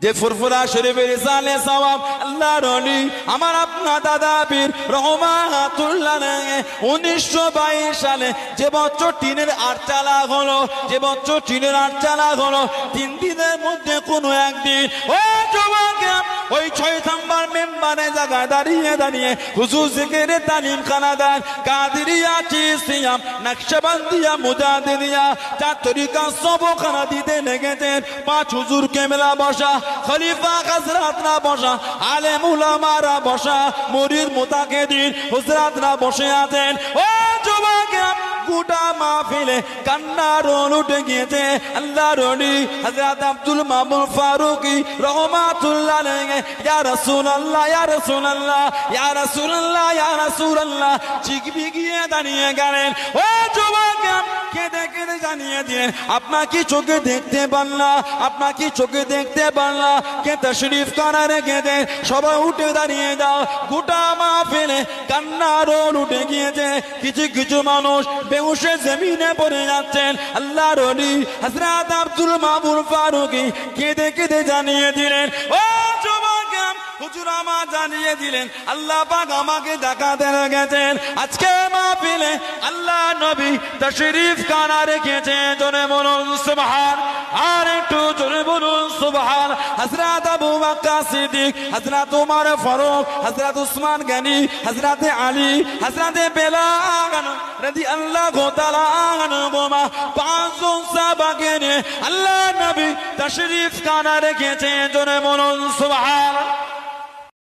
যে ফুরফুরা শরীফের ইসালে সওয়াব আল্লাহর ওলি আমার আপনার দাদা পীর রহমাতুল্লাহ আলাইহি 1922 সালে যে বছর টিনের আটচালা হলো, যে বছর টিনের আটচালা হলো, 3 দিনের মধ্যে কোনো একদিন ও যুবক ওই 6 নম্বর মেম্বারে জায়গায় দাঁড়িয়ে দাঁড়িয়ে হুজুর জিকিরে তালিম খানা দেন। কাদেরিয়া চিশতিয়াম নকশবন্দিয়া মুজাদ্দিদিয়া চার তরিকা সবখানা দিতে লেগেছেন। 5 হুজুর কেবলা বসা, খলিফা হযরতরা বসা, আলেম উলামারা বসা, মুরিদ মুতাকিদিন হুজরাতরা বসে আছেন। ও যুবক গোটা মাহফিলে কান্নার রোল উঠে গিয়েছে। আল্লাহর ওলি হযরত আব্দুল মামুন ফারুকী রহমাতুল্লাহ আলাইহি ইয়া রাসূলুল্লাহ ইয়া রাসূলুল্লাহ ইয়া রাসূলুল্লাহ ইয়া রাসূলুল্লাহ চিকবি গিয়ে দাঁড়িয়ে গেলেন। ও যুবক কেঁদে কেঁদে জানিয়ে দিলেন আপনার কি চোখে দেখতে পান না, আপনার কি চোখে দেখতে পান না, কে তাশরীফ করার কেঁদে সবাই উঠে দাঁড়িয়ে যাও। গোটা মাহফিলে কান্নার রোল উঠে গিয়েছে। কিছু কিছু মানুষ বেহুশে জমিনে পড়ে যাচ্ছেন। আল্লাহর ওলি হযরত আব্দুল মামুন ফারুকী কেঁদে কেঁদে জানিয়ে দিলেন ও যুবক হুজুর আমার জানিয়ে দিলেন আল্লাহ পাক আমাকে দেখাতে রেখেছেন আজকে মাহফিলে আল্লাহ নবী তাশরীফ খানা রেখেছেন। জোরে বলুন সুবহান, আর একটু জোরে বলুন সুবহান। হযরত আবু বকর সিদ্দিক, হযরত ওমর ফারুক, হযরত উসমান গনি, হযরত আলী, হযরত বেলাল রাদিয়াল্লাহু তাআলা আনহুমা 5 জন সাহাবাকে নিয়ে আল্লাহ নবী তাশরীফ খানা রেখেছেন। জোরে বলুন সুবহান।